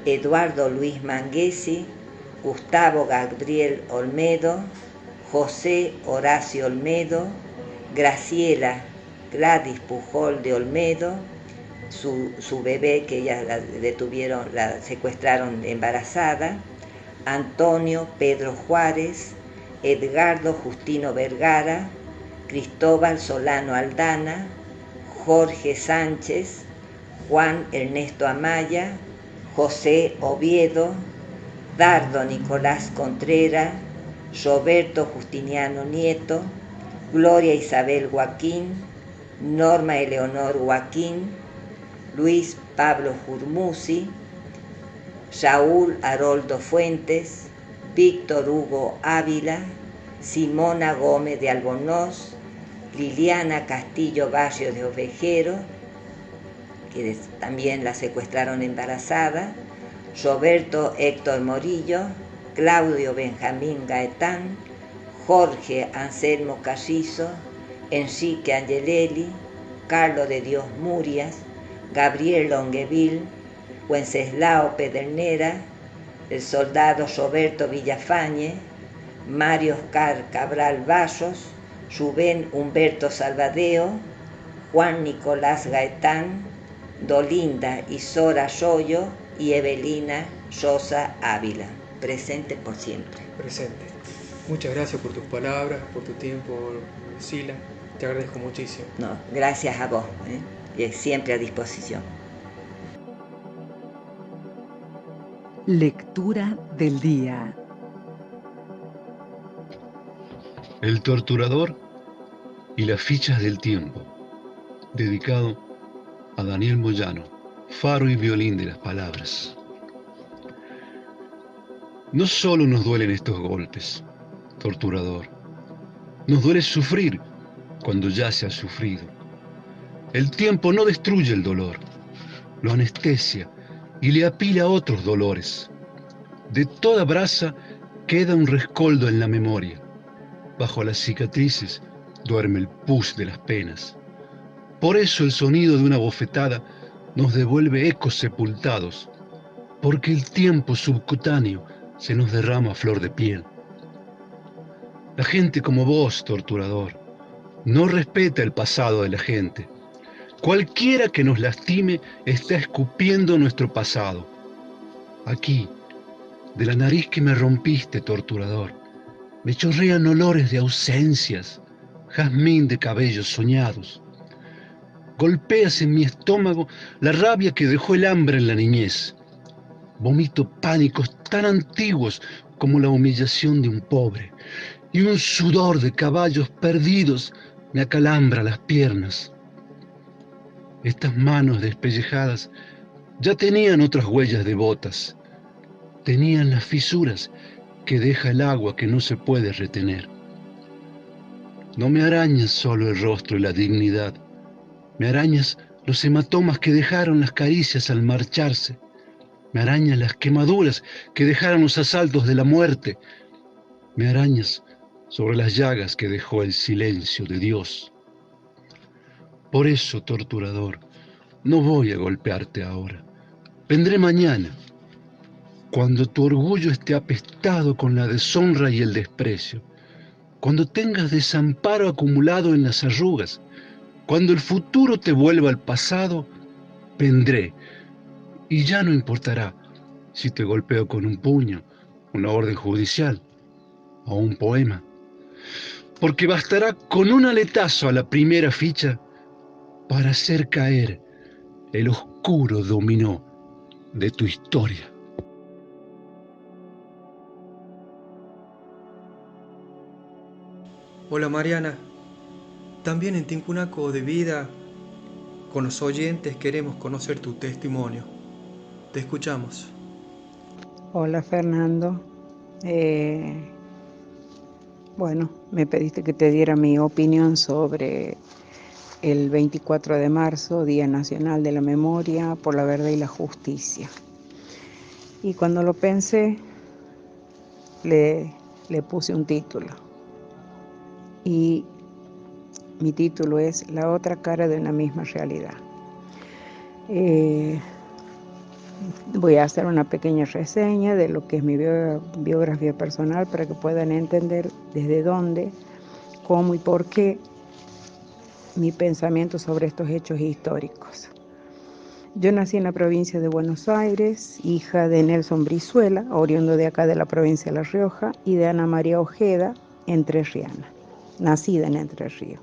Eduardo Luis Manguesi, Gustavo Gabriel Olmedo, José Horacio Olmedo, Graciela Gladys Pujol de Olmedo, su bebé que ella la secuestraron embarazada, Antonio Pedro Juárez, Edgardo Justino Vergara, Cristóbal Solano Aldana, Jorge Sánchez, Juan Ernesto Amaya, José Oviedo, Dardo Nicolás Contreras, Roberto Justiniano Nieto, Gloria Isabel Joaquín, Norma Eleonor Joaquín, Luis Pablo Jurmusi, Saúl Haroldo Fuentes, Víctor Hugo Ávila, Simona Gómez de Albornoz, Liliana Castillo Barrio de Ovejero, que también la secuestraron embarazada, Roberto Héctor Morillo, Claudio Benjamín Gaetán, Jorge Anselmo Carrizo, Enrique Angelelli, Carlos de Dios Murias, Gabriel Longueville, Wenceslao Pedernera, el soldado Roberto Villafañe, Mario Oscar Cabral Barros, Rubén Humberto Salvadeo, Juan Nicolás Gaetán, Dolinda Isora Arroyo y Evelina Rosa Ávila. Presente por siempre. Presente. Muchas gracias por tus palabras, por tu tiempo, Sila. Te agradezco muchísimo. No, gracias a vos. siempre a disposición. Lectura del día. El torturador y las fichas del tiempo, dedicado a Daniel Moyano, faro y violín de las palabras. No solo nos duelen estos golpes, torturador, nos duele sufrir cuando ya se ha sufrido. El tiempo no destruye el dolor, lo anestesia y le apila otros dolores. De toda brasa queda un rescoldo en la memoria. Bajo las cicatrices duerme el pus de las penas. Por eso el sonido de una bofetada nos devuelve ecos sepultados, porque el tiempo subcutáneo se nos derrama a flor de piel. La gente como vos, torturador, no respeta el pasado de la gente. Cualquiera que nos lastime está escupiendo nuestro pasado. Aquí, de la nariz que me rompiste, torturador, me chorrean olores de ausencias, jazmín de cabellos soñados. Golpeas en mi estómago la rabia que dejó el hambre en la niñez. Vomito pánicos tan antiguos como la humillación de un pobre, y un sudor de caballos perdidos me acalambra las piernas. Estas manos despellejadas ya tenían otras huellas de botas, tenían las fisuras que deja el agua que no se puede retener. No me arañas solo el rostro y la dignidad, me arañas los hematomas que dejaron las caricias al marcharse, me arañas las quemaduras que dejaron los asaltos de la muerte, me arañas sobre las llagas que dejó el silencio de Dios. Por eso, torturador, no voy a golpearte ahora. Vendré mañana, cuando tu orgullo esté apestado con la deshonra y el desprecio, cuando tengas desamparo acumulado en las arrugas, cuando el futuro te vuelva al pasado, vendré, y ya no importará si te golpeo con un puño, una orden judicial o un poema, porque bastará con un aletazo a la primera ficha para hacer caer el oscuro dominó de tu historia. Hola Mariana, también en Tincunaco de Vida, con los oyentes queremos conocer tu testimonio. Te escuchamos. Hola Fernando. Bueno, me pediste que te diera mi opinión sobre el 24 de marzo, Día Nacional de la Memoria por la Verdad y la Justicia. Y cuando lo pensé, le puse un título. Y mi título es La otra cara de una misma realidad. Voy a hacer una pequeña reseña de lo que es mi biografía personal para que puedan entender desde dónde, cómo y por qué mi pensamiento sobre estos hechos históricos. Yo nací en la provincia de Buenos Aires, hija de Nelson Brizuela, oriundo de acá de la provincia de La Rioja, y de Ana María Ojeda, entrerriana, nacida en Entre Ríos.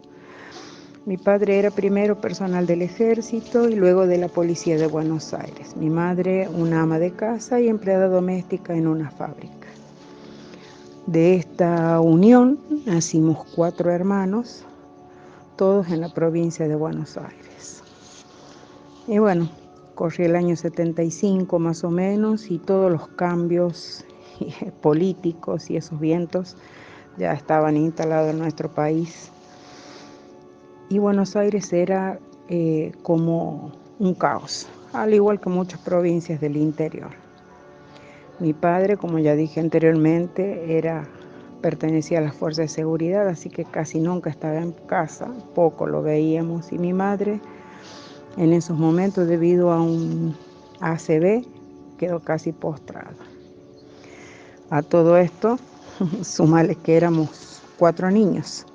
Mi padre era primero personal del ejército y luego de la policía de Buenos Aires. Mi madre, una ama de casa y empleada doméstica en una fábrica. De esta unión nacimos 4 hermanos, todos en la provincia de Buenos Aires. Y bueno, corría el año 75 más o menos y todos los cambios políticos y esos vientos ya estaban instalados en nuestro país. Y Buenos Aires era como un caos, al igual que muchas provincias del interior. Mi padre, como ya dije anteriormente, pertenecía a las fuerzas de seguridad, así que casi nunca estaba en casa, poco lo veíamos. Y mi madre, en esos momentos, debido a un ACV, quedó casi postrada. A todo esto, sumale que éramos 4 niños.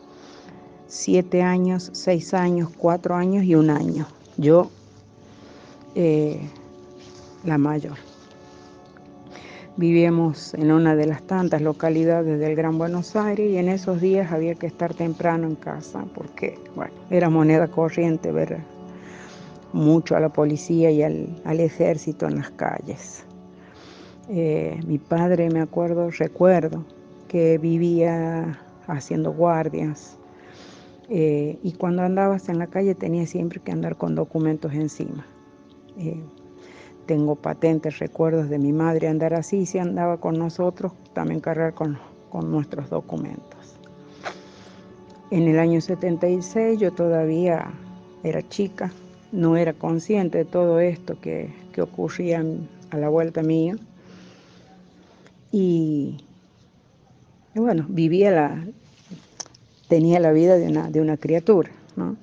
7 años, 6 años, 4 años y 1 año. Yo, la mayor. Vivíamos en una de las tantas localidades del Gran Buenos Aires y en esos días había que estar temprano en casa porque, bueno, era moneda corriente ver mucho a la policía y al ejército en las calles. Mi padre, recuerdo que vivía haciendo guardias, y cuando andabas en la calle tenías siempre que andar con documentos encima. Tengo patentes recuerdos de mi madre andar así, y si andaba con nosotros, también cargar con nuestros documentos. En el año 76 yo todavía era chica, no era consciente de todo esto que ocurría a la vuelta mía. Y bueno, tenía la vida de una criatura, ¿no?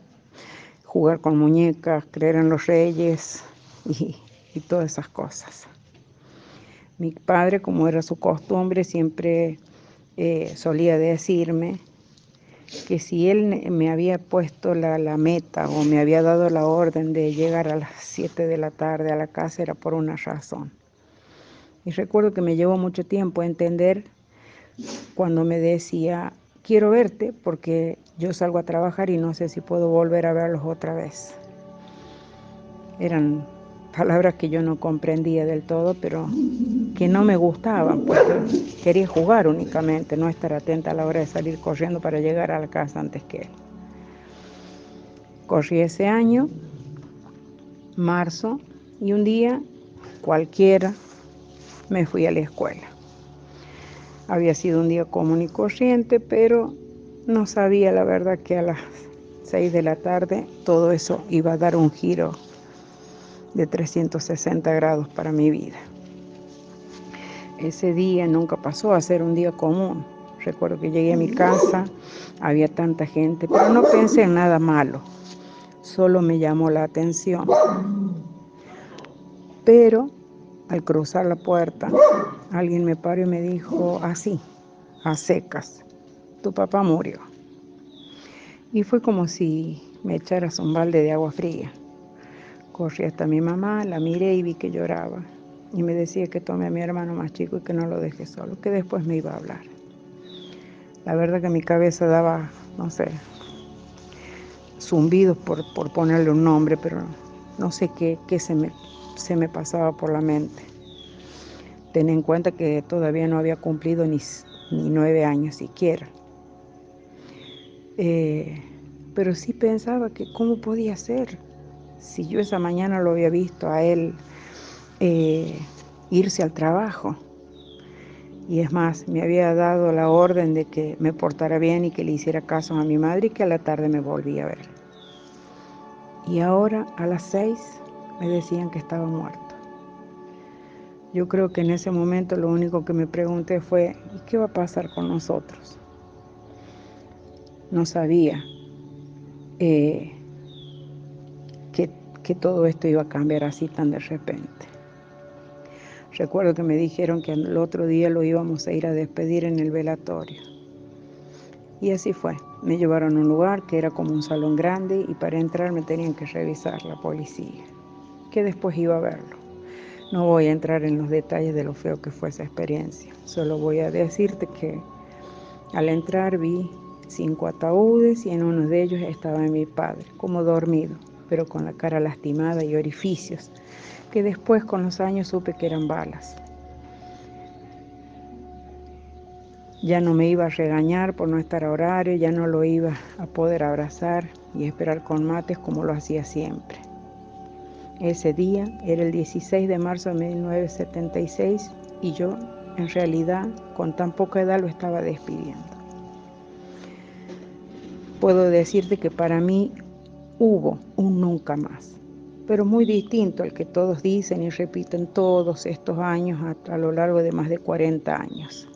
Jugar con muñecas, creer en los reyes y todas esas cosas. Mi padre, como era su costumbre, siempre solía decirme que si él me había puesto la meta o me había dado la orden de llegar a las 7 de la tarde a la casa era por una razón. Y recuerdo que me llevó mucho tiempo entender cuando me decía, quiero verte porque yo salgo a trabajar y no sé si puedo volver a verlos otra vez. Eran palabras que yo no comprendía del todo, pero que no me gustaban, porque quería jugar únicamente, no estar atenta a la hora de salir corriendo para llegar a la casa antes que él. Corrí ese año, marzo, y un día cualquiera me fui a la escuela. Había sido un día común y corriente, pero no sabía la verdad que a las 6 de la tarde todo eso iba a dar un giro de 360 grados para mi vida. Ese día nunca pasó a ser un día común. Recuerdo que llegué a mi casa, había tanta gente, pero no pensé en nada malo, solo me llamó la atención. Pero al cruzar la puerta, alguien me paró y me dijo así, a secas, tu papá murió. Y fue como si me echaras un balde de agua fría. Corrí hasta mi mamá, la miré y vi que lloraba. Y me decía que tome a mi hermano más chico y que no lo deje solo, que después me iba a hablar. La verdad que mi cabeza daba, no sé, zumbidos por ponerle un nombre, pero no sé qué se me pasaba por la mente. Ten en cuenta que todavía no había cumplido ni 9 años siquiera. Pero sí pensaba que cómo podía ser, si yo esa mañana lo había visto a él irse al trabajo. Y es más, me había dado la orden de que me portara bien y que le hiciera caso a mi madre y que a la tarde me volvía a ver. Y ahora a las 6 me decían que estaba muerto. Yo creo que en ese momento lo único que me pregunté fue, ¿y qué va a pasar con nosotros? No sabía que todo esto iba a cambiar así tan de repente. Recuerdo que me dijeron que el otro día lo íbamos a ir a despedir en el velatorio. Y así fue. Me llevaron a un lugar que era como un salón grande y para entrar me tenían que revisar la policía, que después iba a verlo. No voy a entrar en los detalles de lo feo que fue esa experiencia. Solo voy a decirte que al entrar vi 5 ataúdes y en uno de ellos estaba mi padre, como dormido, pero con la cara lastimada y orificios, que después con los años supe que eran balas. Ya no me iba a regañar por no estar a horario, ya no lo iba a poder abrazar y esperar con mates como lo hacía siempre. Ese día era el 16 de marzo de 1976 y yo, en realidad, con tan poca edad lo estaba despidiendo. Puedo decirte que para mí hubo un nunca más, pero muy distinto al que todos dicen y repiten todos estos años a lo largo de más de 40 años.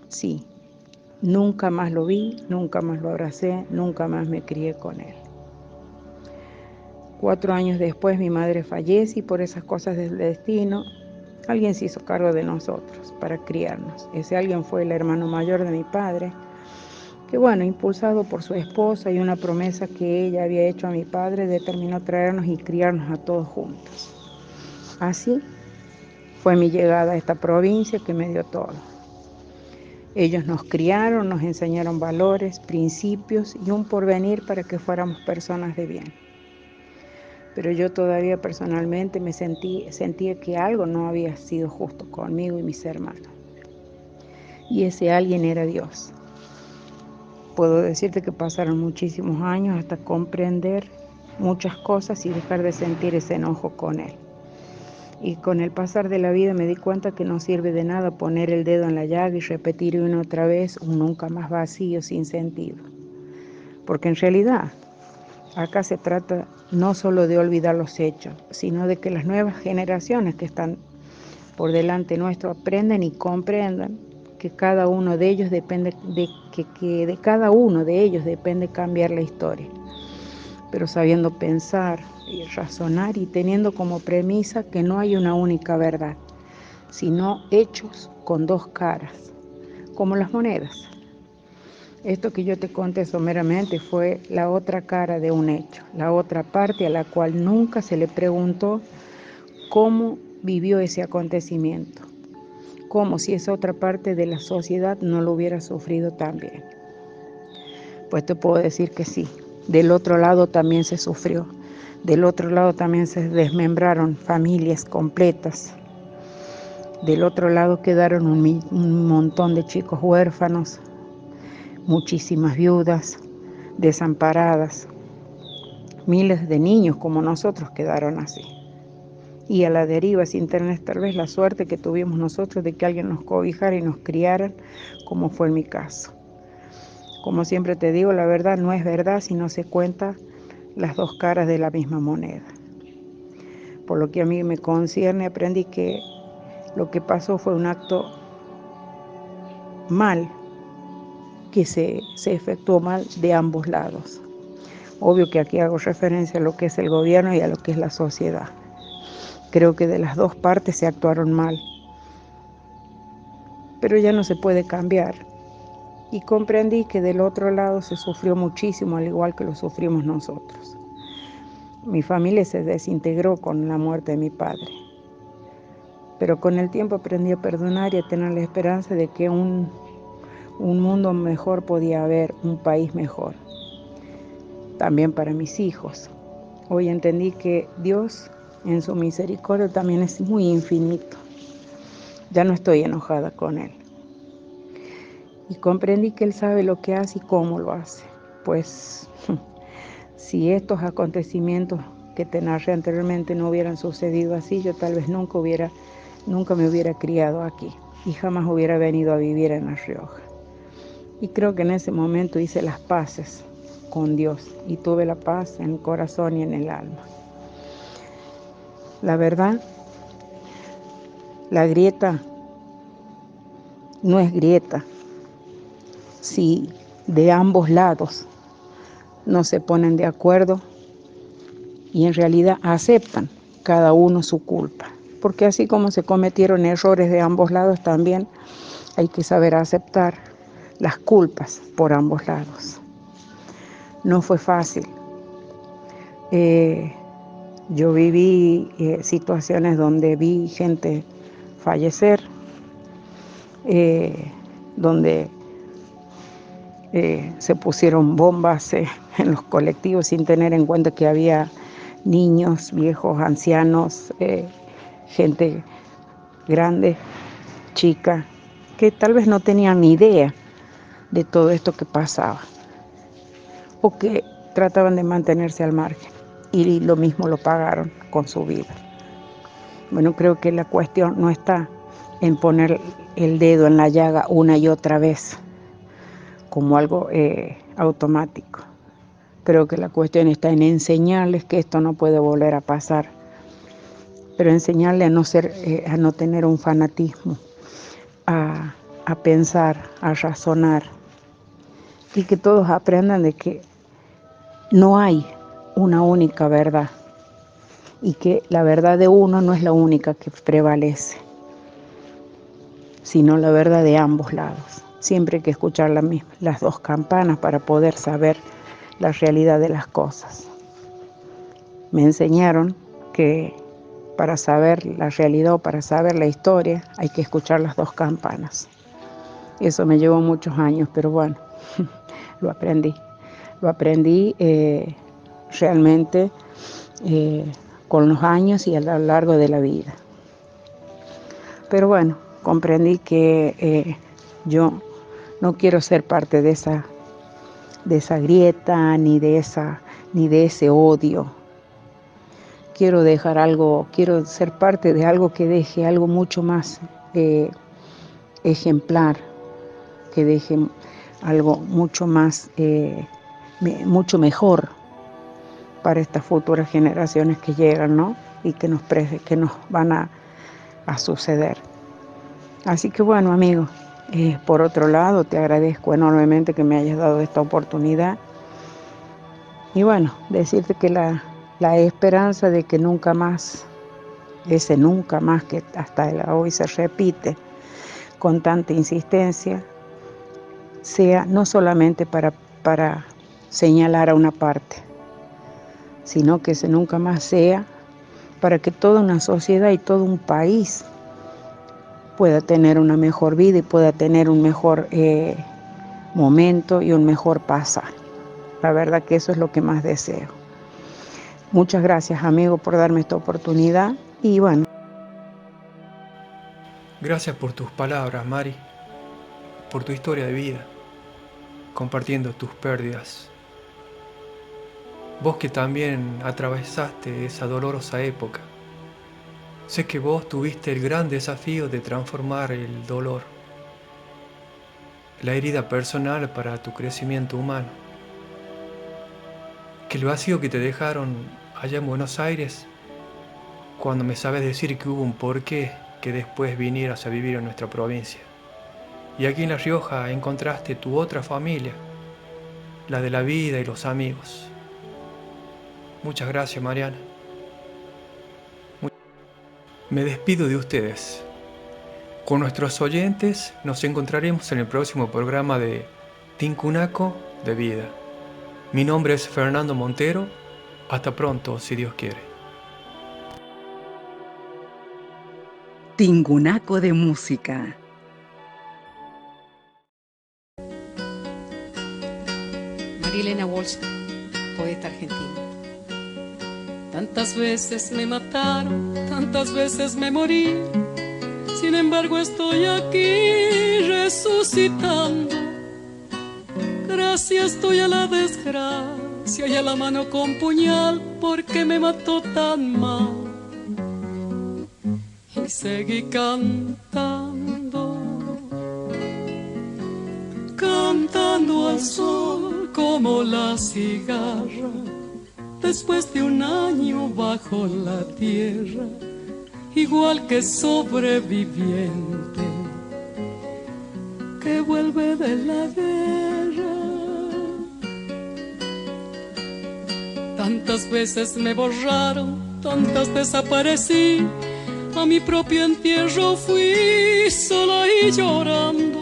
Sí, nunca más lo vi, nunca más lo abracé, nunca más me crié con él. 4 años después mi madre fallece y por esas cosas del destino, alguien se hizo cargo de nosotros para criarnos. Ese alguien fue el hermano mayor de mi padre, que bueno, impulsado por su esposa y una promesa que ella había hecho a mi padre, determinó traernos y criarnos a todos juntos. Así fue mi llegada a esta provincia que me dio todo. Ellos nos criaron, nos enseñaron valores, principios y un porvenir para que fuéramos personas de bien. pero yo todavía personalmente sentía que algo no había sido justo conmigo y mis hermanos. Y ese alguien era Dios. Puedo decirte que pasaron muchísimos años hasta comprender muchas cosas y dejar de sentir ese enojo con Él. Y con el pasar de la vida me di cuenta que no sirve de nada poner el dedo en la llaga y repetir una y otra vez un nunca más vacío sin sentido. Porque en realidad acá se trata no solo de olvidar los hechos, sino de que las nuevas generaciones que están por delante nuestro aprendan y comprendan que cada uno de ellos depende que de cada uno de ellos depende cambiar la historia, pero sabiendo pensar y razonar y teniendo como premisa que no hay una única verdad, sino hechos con dos caras, como las monedas. Esto que yo te conté someramente fue la otra cara de un hecho, la otra parte a la cual nunca se le preguntó cómo vivió ese acontecimiento, como si esa otra parte de la sociedad no lo hubiera sufrido también. Pues te puedo decir que sí, del otro lado también se sufrió, del otro lado también se desmembraron familias completas, del otro lado quedaron un montón de chicos huérfanos, muchísimas viudas, desamparadas, miles de niños como nosotros quedaron así. Y a la deriva sin tener tal vez la suerte que tuvimos nosotros de que alguien nos cobijara y nos criara, como fue en mi caso. Como siempre te digo, la verdad no es verdad si no se cuenta las dos caras de la misma moneda. Por lo que a mí me concierne, aprendí que lo que pasó fue un acto mal, que se efectuó mal de ambos lados. Obvio que aquí hago referencia a lo que es el gobierno y a lo que es la sociedad. Creo que de las dos partes se actuaron mal, pero ya no se puede cambiar. Y comprendí que del otro lado se sufrió muchísimo, al igual que lo sufrimos nosotros. Mi familia se desintegró con la muerte de mi padre, pero con el tiempo aprendí a perdonar y a tener la esperanza de que un mundo mejor podía haber, un país mejor, también para mis hijos. Hoy entendí que Dios, en su misericordia, también es muy infinito. Ya no estoy enojada con Él. Y comprendí que Él sabe lo que hace y cómo lo hace. Pues si estos acontecimientos que te narré anteriormente no hubieran sucedido así, yo tal vez nunca me hubiera criado aquí y jamás hubiera venido a vivir en La Rioja. Y creo que en ese momento hice las paces con Dios y tuve la paz en el corazón y en el alma. La verdad, la grieta no es grieta si de ambos lados no se ponen de acuerdo y en realidad aceptan cada uno su culpa. Porque así como se cometieron errores de ambos lados, también hay que saber aceptar las culpas por ambos lados. No fue fácil. Yo viví situaciones donde vi gente fallecer, donde se pusieron bombas en los colectivos sin tener en cuenta que había niños, viejos, ancianos, gente grande, chica, que tal vez no tenían ni idea de todo esto que pasaba o que trataban de mantenerse al margen y lo mismo lo pagaron con su vida. Bueno, creo que la cuestión no está en poner el dedo en la llaga una y otra vez como algo automático. Creo que la cuestión está en enseñarles que esto no puede volver a pasar, pero enseñarles a no tener un fanatismo, a pensar, a razonar, y que todos aprendan de que no hay una única verdad y que la verdad de uno no es la única que prevalece, sino la verdad de ambos lados. Siempre hay que escuchar las dos campanas para poder saber la realidad de las cosas. Me enseñaron que para saber la realidad o para saber la historia hay que escuchar las dos campanas. Eso me llevó muchos años, pero bueno, lo aprendí. Lo aprendí realmente con los años y a lo largo de la vida. Pero bueno, comprendí que yo no quiero ser parte de esa grieta ni de ese odio. Quiero dejar algo, quiero ser parte de algo que deje algo mucho más ejemplar, que deje algo mucho más, mucho mejor para estas futuras generaciones que llegan, ¿no? Y que nos van a suceder. Así que bueno, amigos, por otro lado, te agradezco enormemente que me hayas dado esta oportunidad. Y bueno, decirte que la esperanza de que nunca más, ese nunca más que hasta hoy se repite con tanta insistencia, sea no solamente para señalar a una parte, sino que ese nunca más sea para que toda una sociedad y todo un país pueda tener una mejor vida y pueda tener un mejor momento y un mejor pasar. La verdad que eso es lo que más deseo. Muchas gracias, amigo, por darme esta oportunidad y bueno. Gracias por tus palabras, Mari, por tu historia de vida, compartiendo tus pérdidas. Vos que también atravesaste esa dolorosa época, sé que vos tuviste el gran desafío de transformar el dolor, la herida personal para tu crecimiento humano. Que el vacío que te dejaron allá en Buenos Aires, cuando me sabes decir que hubo un porqué que después vinieras a vivir en nuestra provincia. Y aquí en La Rioja encontraste tu otra familia, la de la vida y los amigos. Muchas gracias, Mariana. Me despido de ustedes. Con nuestros oyentes nos encontraremos en el próximo programa de Tincunaco de Vida. Mi nombre es Fernando Montero. Hasta pronto, si Dios quiere. Tincunaco de música. María Elena Walsh, poeta argentina. Tantas veces me mataron, tantas veces me morí. Sin embargo estoy aquí resucitando. Gracias estoy a la desgracia y a la mano con puñal porque me mató tan mal. Y seguí cantando, cantando al sol como la cigarra. Después de un año bajo la tierra, igual que sobreviviente que vuelve de la guerra. Tantas veces me borraron, tantas desaparecí. A mi propio entierro fui sola y llorando.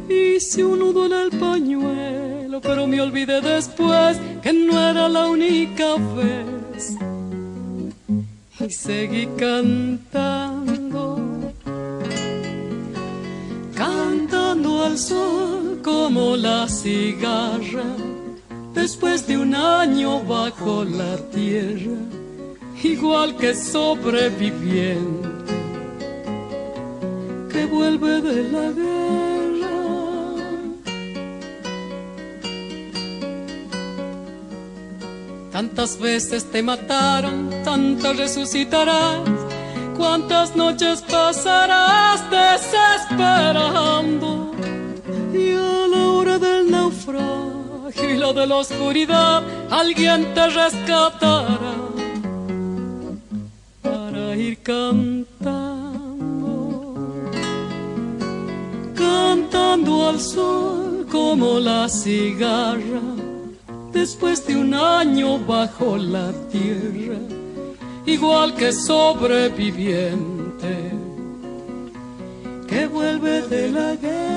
Hice un nudo en el pañuelo, pero me olvidé después que no era la única vez. Y seguí cantando, cantando al sol como la cigarra. Después de un año bajo la tierra, igual que sobreviviente que vuelve de la guerra. Tantas veces te mataron, tantas resucitarás. Cuántas noches pasarás desesperando. Y a la hora del naufragio y la de la oscuridad, alguien te rescatará para ir cantando, cantando al sol como la cigarra. Después de un año bajo la tierra, igual que sobreviviente que vuelve de la guerra.